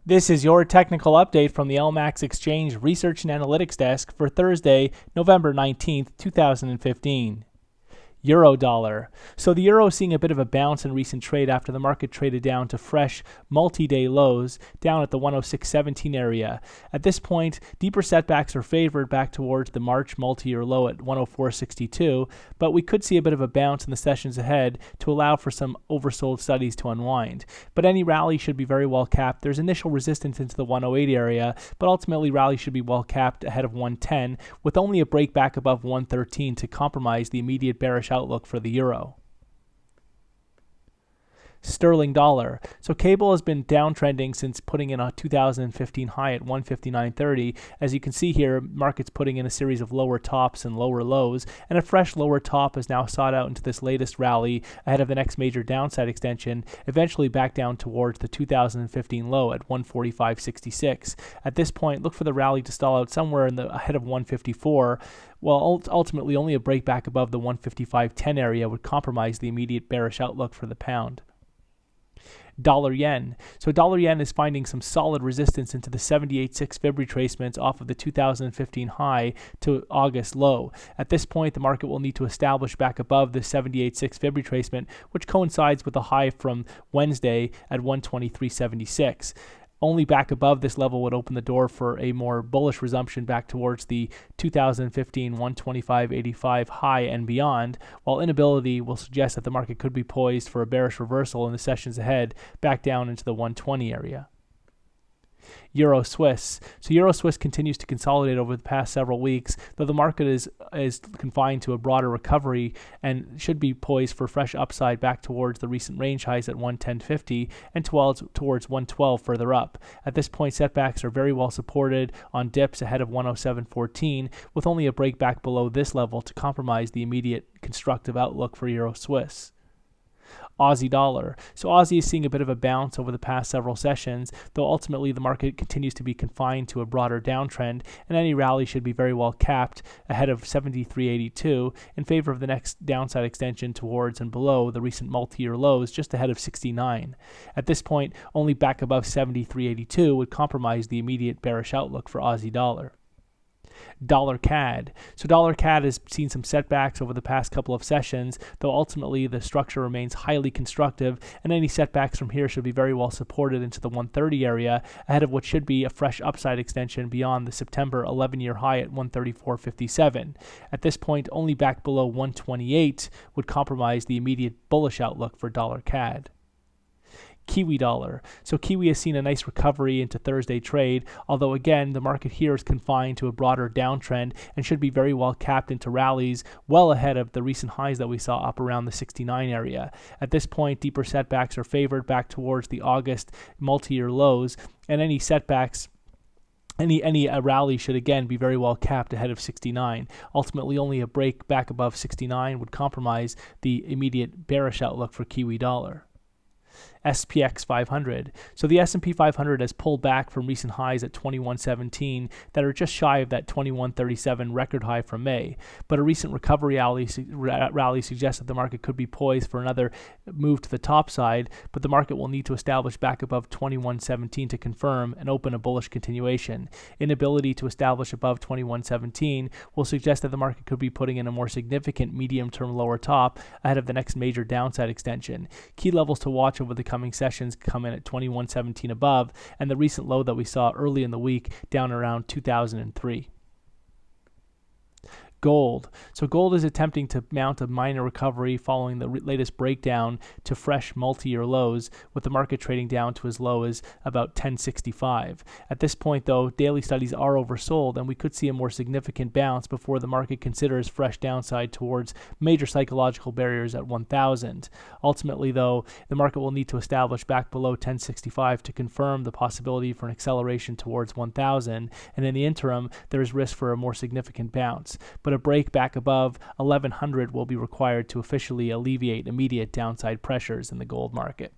This is your technical update from the LMAX Exchange Research and Analytics Desk for Thursday, November 19th, 2015. Euro dollar. So the euro is seeing a bit of a bounce in recent trade after the market traded down to fresh multi-day lows down at the 106.17 area. At this point, deeper setbacks are favored back towards the March multi-year low at 104.62, but we could see a bit of a bounce in the sessions ahead to allow for some oversold studies to unwind. But any rally should be very well capped. There's initial resistance into the 108 area, but ultimately rally should be well capped ahead of 110, with only a break back above 113 to compromise the immediate bearish outlook for the euro. Sterling dollar. So cable has been downtrending since putting in a 2015 high at 159.30. As you can see here, market's putting in a series of lower tops and lower lows, and a fresh lower top is now sought out into this latest rally ahead of the next major downside extension, eventually back down towards the 2015 low at 145.66. At this point, look for the rally to stall out somewhere in the ahead of 154. Well, ultimately only a break back above the 155.10 area would compromise the immediate bearish outlook for the pound. Dollar yen. So dollar yen is finding some solid resistance into the 78.6 fib retracements off of the 2015 high to August low. At this point, the market will need to establish back above the 78.6 fib retracement, which coincides with the high from Wednesday at 123.76. Only back above this level would open the door for a more bullish resumption back towards the 2015 125.85 high and beyond, while inability will suggest that the market could be poised for a bearish reversal in the sessions ahead back down into the 120 area. Euro Swiss. So Euro Swiss continues to consolidate over the past several weeks, though the market is confined to a broader recovery and should be poised for fresh upside back towards the recent range highs at 110.50 and towards 112 further up. At this point, setbacks are very well supported on dips ahead of 107.14, with only a break back below this level to compromise the immediate constructive outlook for Euro Swiss. Aussie dollar. So Aussie is seeing a bit of a bounce over the past several sessions, though ultimately the market continues to be confined to a broader downtrend, and any rally should be very well capped ahead of 73.82 in favor of the next downside extension towards and below the recent multi-year lows just ahead of 69. At this point, only back above 73.82 would compromise the immediate bearish outlook for Aussie dollar. Dollar CAD. So dollar CAD has seen some setbacks over the past couple of sessions, though ultimately the structure remains highly constructive, and any setbacks from here should be very well supported into the 130 area, ahead of what should be a fresh upside extension beyond the September 11-year high at 134.57. At this point, only back below 128 would compromise the immediate bullish outlook for dollar CAD. Kiwi dollar. So Kiwi has seen a nice recovery into Thursday trade, although again, the market here is confined to a broader downtrend and should be very well capped into rallies well ahead of the recent highs that we saw up around the 69 area. At this point, deeper setbacks are favored back towards the August multi-year lows, and any setbacks Any rally should again be very well capped ahead of 69. Ultimately, only a break back above 69 would compromise the immediate bearish outlook for Kiwi dollar. SPX 500. So the S&P 500 has pulled back from recent highs at 2117 that are just shy of that 2137 record high from May. But a recent recovery rally suggests that the market could be poised for another move to the top side, but the market will need to establish back above 2117 to confirm and open a bullish continuation. Inability to establish above 2117 will suggest that the market could be putting in a more significant medium-term lower top ahead of the next major downside extension. Key levels to watch over the coming sessions come in at 2117 above, and the recent low that we saw early in the week down around 2003. Gold. So gold is attempting to mount a minor recovery following the latest breakdown to fresh multi-year lows, with the market trading down to as low as about 1065. At this point, though, daily studies are oversold, and we could see a more significant bounce before the market considers fresh downside towards major psychological barriers at 1000. Ultimately, though, the market will need to establish back below 1065 to confirm the possibility for an acceleration towards 1000, and in the interim, there is risk for a more significant bounce. But a break back above 1100 will be required to officially alleviate immediate downside pressures in the gold market.